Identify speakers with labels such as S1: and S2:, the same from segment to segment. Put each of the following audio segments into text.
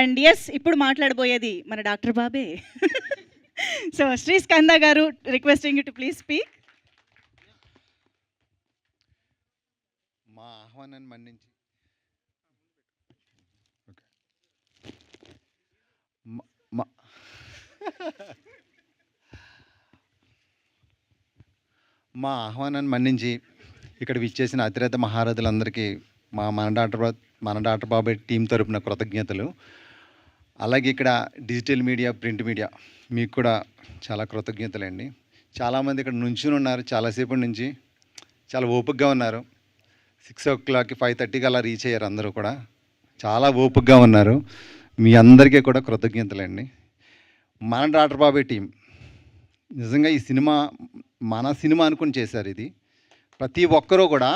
S1: And yes ఇప్పుడు మాట్లాడబోయేది మన doctor బాబే. సో శ్రీ స్కంద గారు, requesting you to please speak.
S2: మా ఆహ్వానాన్ని మన్నించి మ- మ- మా ఆహ్వానాన్ని మన్నించి ఇక్కడ విచ్చేసిన అతిరథ మహారథులందరికీ మన డాక్టర్ బాబాయ్ టీం తరపున కృతజ్ఞతలు. అలాగే ఇక్కడ డిజిటల్ మీడియా, ప్రింట్ మీడియా మీకు కూడా చాలా కృతజ్ఞతలండి. చాలామంది ఇక్కడ నుంచుని ఉన్నారు, చాలాసేపటి నుంచి చాలా ఓపికగా ఉన్నారు. 6 o'clock 5:30కి అలా రీచ్ అయ్యారు. అందరూ కూడా చాలా ఓపికగా ఉన్నారు. మీ అందరికీ కూడా కృతజ్ఞతలండి. మన డాక్టర్ బాబాయ్ టీం నిజంగా ఈ సినిమా మన సినిమా అనుకుని చేశారు. ఇది ప్రతి ఒక్కరూ కూడా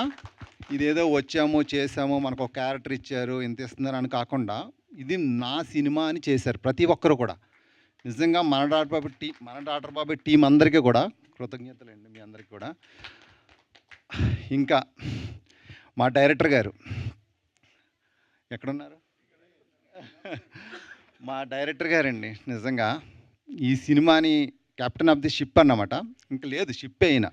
S2: ఇదేదో వచ్చాము చేసాము, మనకు ఒక క్యారెక్టర్ ఇచ్చారు, ఇంత ఇస్తున్నారు అని కాకుండా ఇది నా సినిమా అని చేశారు ప్రతి ఒక్కరు కూడా. నిజంగా మన డాక్టర్ బాబాయ్ టీం అందరికీ కూడా కృతజ్ఞతలండి, మీ అందరికీ కూడా. ఇంకా మా డైరెక్టర్ గారు ఎక్కడున్నారు? మా డైరెక్టర్ గారండి నిజంగా ఈ సినిమాని కెప్టెన్ ఆఫ్ ది షిప్ అన్నమాట. ఇంకా లేదు, షిప్ అయినా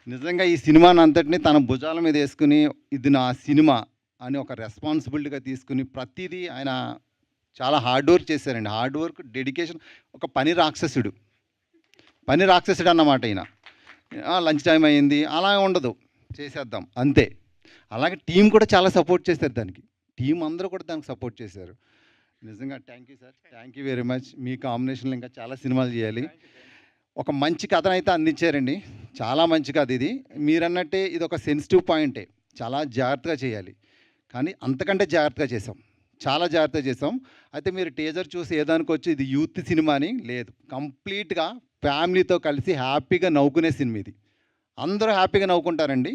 S2: నిజంగా ఈ సినిమాని అంతటినీ తన భుజాల మీద వేసుకుని ఇది నా సినిమా అని ఒక రెస్పాన్సిబిలిటీగా తీసుకుని ప్రతిదీ ఆయన చాలా హార్డ్ వర్క్ చేశారండి. Hard work, dedication. ఒక పని రాక్షసుడు అన్నమాట ఈయన. లంచ్ టైం అయింది అలా ఉండదు, చేసేద్దాం అంతే. అలాగే టీం కూడా చాలా సపోర్ట్ చేశారు దానికి. టీం అందరూ కూడా దానికి సపోర్ట్ చేశారు. నిజంగా thank you sir, thank you very much. మీ కాంబినేషన్లో ఇంకా చాలా సినిమాలు చేయాలి. ఒక మంచి కథను అయితే అందించారండి, చాలా మంచి కథ ఇది. మీరన్నట్టే ఇది ఒక సెన్సిటివ్ పాయింటే, చాలా జాగ్రత్తగా చేయాలి. కానీ అంతకంటే జాగ్రత్తగా చేసాం, చాలా జాగ్రత్తగా చేసాం. అయితే మీరు టీజర్ చూసి ఏదానికి వచ్చి ఇది యూత్ సినిమా అని లేదు, కంప్లీట్గా ఫ్యామిలీతో కలిసి హ్యాపీగా నవ్వుకునే సినిమా ఇది. అందరూ హ్యాపీగా నవ్వుకుంటారండి.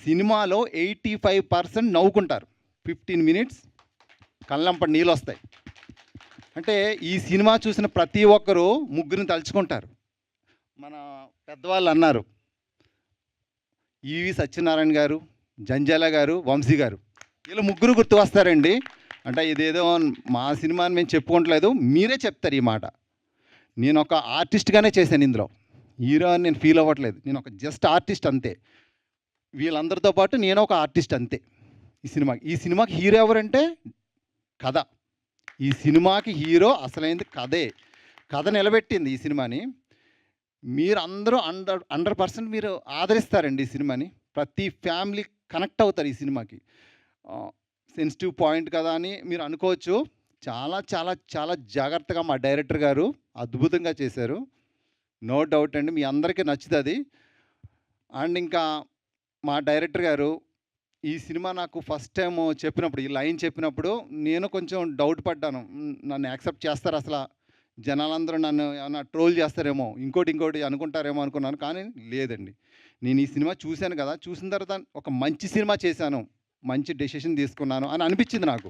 S2: సినిమాలో 85% నవ్వుకుంటారు. 15 minutes కళ్ళంపటి నీళ్ళు వస్తాయి. అంటే ఈ సినిమా చూసిన ప్రతి ఒక్కరూ ముగ్గురిని తలుచుకుంటారు. మన పెద్దవాళ్ళు అన్నారు, ఈవి సత్యనారాయణ గారు, జంజాల గారు, వంశీ గారు, వీళ్ళు ముగ్గురు గుర్తు వస్తారండి. అంటే ఇదేదో మా సినిమా అని మేము చెప్పుకోవట్లేదు, మీరే చెప్తారు ఈ మాట. నేను ఒక ఆర్టిస్ట్గానే చేశాను ఇందులో, హీరో అని నేను ఫీల్ అవ్వట్లేదు. నేను ఒక జస్ట్ ఆర్టిస్ట్ అంతే. వీళ్ళందరితో పాటు నేను ఒక ఆర్టిస్ట్ అంతే. ఈ సినిమాకి హీరో ఎవరంటే కథ. ఈ సినిమాకి హీరో అసలైంది కథే. కథ నిలబెట్టింది ఈ సినిమాని. మీరు అందరూ 100% మీరు ఆదరిస్తారండి ఈ సినిమాని. ప్రతి ఫ్యామిలీ కనెక్ట్ అవుతారు ఈ సినిమాకి. సెన్సిటివ్ పాయింట్ కదా అని మీరు అనుకోవచ్చు. చాలా చాలా చాలా జాగ్రత్తగా మా డైరెక్టర్ గారు అద్భుతంగా చేశారు. నో డౌట్ అండి, మీ అందరికీ నచ్చుతుంది. అండ్ ఇంకా మా డైరెక్టర్ గారు ఈ సినిమా నాకు ఫస్ట్ టైం చెప్పినప్పుడు, ఈ లైన్ చెప్పినప్పుడు నేను కొంచెం డౌట్ పడ్డాను. నన్ను యాక్సెప్ట్ చేస్తారు అసలు, జనాలందరూ నన్ను ఏమన్నా ట్రోల్ చేస్తారేమో, ఇంకోటి అనుకుంటారేమో అనుకున్నాను. కానీ లేదండి, నేను ఈ సినిమా చూశాను కదా, చూసిన తర్వాత ఒక మంచి సినిమా చేశాను, మంచి డెసిషన్ తీసుకున్నాను అని అనిపించింది నాకు.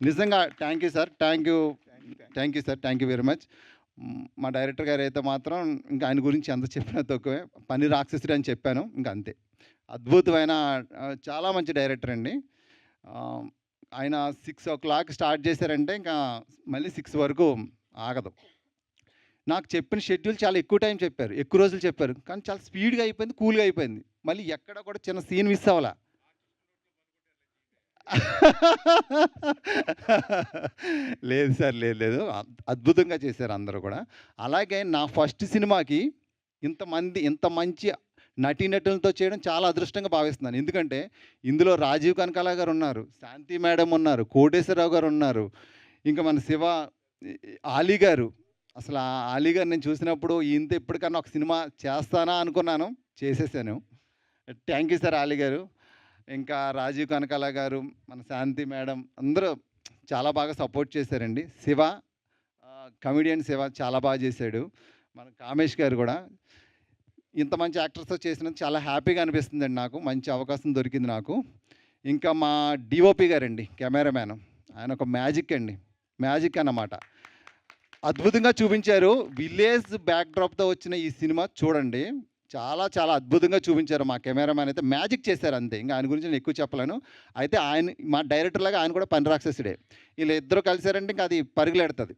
S2: నిజంగా thank you sir, thank you sir, thank you very much. మా డైరెక్టర్ గారు అయితే మాత్రం ఇంకా ఆయన గురించి ఎంత చెప్పినా తక్కువే. పని రాక్షసుడు అని చెప్పాను, ఇంకా అంతే. అద్భుతమైన చాలా మంచి డైరెక్టర్ అండి. ఆయన 6 o'clock స్టార్ట్ చేశారంటే ఇంకా మళ్ళీ 6 వరకు ఆగదు. నాకు చెప్పిన షెడ్యూల్ చాలా ఎక్కువ టైం చెప్పారు, ఎక్కువ రోజులు చెప్పారు, కానీ చాలా స్పీడ్గా అయిపోయింది, కూల్గా అయిపోయింది. మళ్ళీ ఎక్కడ కూడా చిన్న సీన్ మిస్ అవ్వాల. లేదు సార్, లేదు, అద్భుతంగా చేశారు అందరూ కూడా. అలాగే నా ఫస్ట్ సినిమాకి ఇంత మంచి నటీనటులతో చేయడం చాలా అదృష్టంగా భావిస్తున్నాను. ఎందుకంటే ఇందులో రాజీవ్ కనకాల గారు ఉన్నారు, శాంతి మేడం ఉన్నారు, కోటేశ్వరరావు గారు ఉన్నారు, ఇంకా మన శివ ఆలీ గారు. అసలు ఆ ఆలీ గారు నేను చూసినప్పుడు ఇంత ఎప్పటికన్నా ఒక సినిమా చేస్తానా అనుకున్నాను, చేసేసాను. థ్యాంక్ యూ సార్ ఆలీ గారు. ఇంకా రాజీవ్ కనకాల గారు, మన శాంతి మేడం అందరూ చాలా బాగా సపోర్ట్ చేశారండి. శివ కమెడియన్ శివ చాలా బాగా చేశాడు. మన కామేష్ గారు కూడా. ఇంత మంచి యాక్టర్స్తో చేసినందుకు చాలా హ్యాపీగా అనిపిస్తుందండి నాకు, మంచి అవకాశం దొరికింది నాకు. ఇంకా మా డిఓపి గారండి, కెమెరామ్యాన్, ఆయన ఒక మ్యాజిక్ అన్నమాట. అద్భుతంగా చూపించారు. విలేజ్ బ్యాక్డ్రాప్తో వచ్చిన ఈ సినిమా చూడండి, చాలా చాలా అద్భుతంగా చూపించారు. మా కెమెరామ్యాన్ అయితే మ్యాజిక్ చేశారు అంతే. ఇంకా ఆయన గురించి నేను ఎక్కువ చెప్పలేను. అయితే ఆయన మా డైరెక్టర్ లాగా ఆయన కూడా పని రాక్షసుడే. వీళ్ళిద్దరూ కలిసారంటే ఇంకా అది పరుగులెడతది.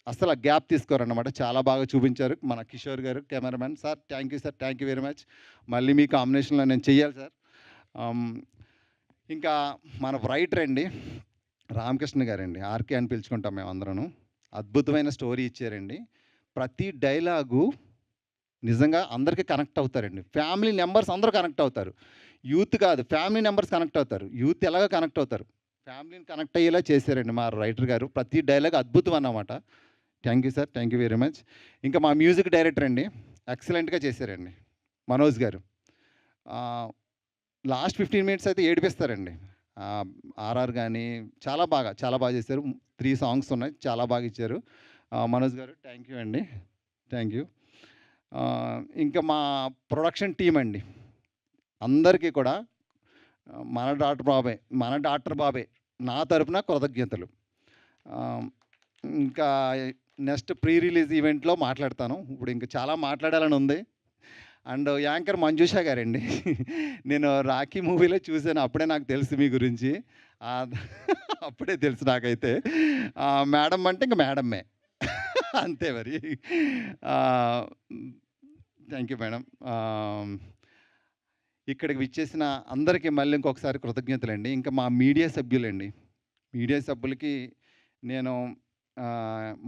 S2: అస్సలు గ్యాప్ తీసుకోరన్నమాట. చాలా బాగా చూపించారు మన కిషోర్ గారు cameraman. Sir thank you sir. Thank you very much. మళ్ళీ మీ కాంబినేషన్‌లో నేను చెయ్యాలి సార్. ఆహ్, ఇంకా మన రైటర్ అండి రామకృష్ణ గారండి. ఆర్‌కే అని పిలుచుకుంటాం మేమందరూను. అద్భుతమైన స్టోరీ ఇచ్చారండి. ప్రతి డైలాగు నిజంగా అందరికి కనెక్ట్ అవుతారండి. ఫ్యామిలీ మెంబర్స్ అందరూ కనెక్ట్ అవుతారు. యూత్ కాదు, ఫ్యామిలీ మెంబర్స్ కనెక్ట్ అవుతారు. యూత్ ఎలాగో కనెక్ట్ అవుతారు. ఫ్యామిలీని కనెక్ట్ అయ్యేలా చేశారండి మా రైటర్ గారు. ప్రతి డైలాగ్ అద్భుతం అన్నమాట. Thank you sir. Thank you very much. ఇంకా మా మ్యూజిక్ డైరెక్టర్ అండి ఎక్సలెంట్‌గా చేశారండి మనోజ్ గారు. లాస్ట్ 15 మినిట్స్ అయితే ఏడిపిస్తారండి. ఆర్ఆర్ గానీ చాలా బాగా చేశారు. 3 సాంగ్స్ ఉన్నాయి. చాలా బాగా ఇచ్చారు. మనోజ్ గారు థ్యాంక్ యూ అండి. Thank you. ఇంకా మా ప్రొడక్షన్ టీమ్ అండి. అందరికీ కూడా మన డాక్టర్ బాబే నా తరపున కృతజ్ఞతలు. ఇంకా నెక్స్ట్ ప్రీ రిలీజ్ ఈవెంట్లో మాట్లాడతాను. ఇప్పుడు ఇంకా చాలా మాట్లాడాలని ఉంది. అండ్ యాంకర్ మంజుష గారండి. నేను 'రాఖీ' మూవీలో చూసాను. అప్పుడే నాకు తెలుసు మీ గురించి. అప్పుడే తెలుసు నాకైతే. మేడం అంటే ఇంక మేడమే. అంతే మరి. Thank you madam. ఇక్కడికి విచ్చేసిన అందరికీ మళ్ళీ ఇంకొకసారి కృతజ్ఞతలండి. ఇంకా మా మీడియా సభ్యులండి. మీడియా సభ్యులకి నేను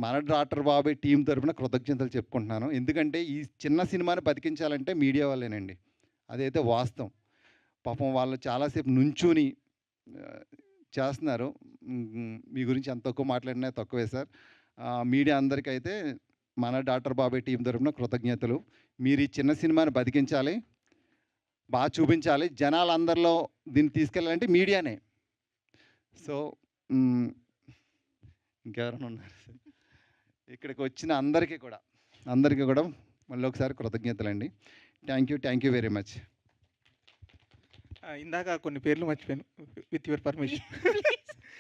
S2: మన డాక్టర్ బాబే టీం తరపున కృతజ్ఞతలు చెప్పుకుంటున్నాను. ఎందుకంటే ఈ చిన్న సినిమాని బతికించాలంటే మీడియా వాళ్ళేనండి. అదైతే వాస్తవం. పాపం వాళ్ళు చాలాసేపు నుంచుని చేస్తున్నారు. మీ గురించి ఎంత తక్కువ మాట్లాడినా తక్కువే సార్. మీడియా అందరికైతే మన డాక్టర్ బాబే టీం తరపున కృతజ్ఞతలు. మీరు ఈ చిన్న సినిమాని బతికించాలి, బాగా చూపించాలి. జనాలందరిలో దీన్ని తీసుకెళ్ళాలంటే మీడియానే. సో ఇంకెవరైనా ఉన్నారు సార్? ఇక్కడికి వచ్చిన అందరికీ కూడా మళ్ళీ ఒకసారి కృతజ్ఞతలండి. Thank you very much.
S3: ఇందాక కొన్ని పేర్లు మర్చిపోయాను. With your permission.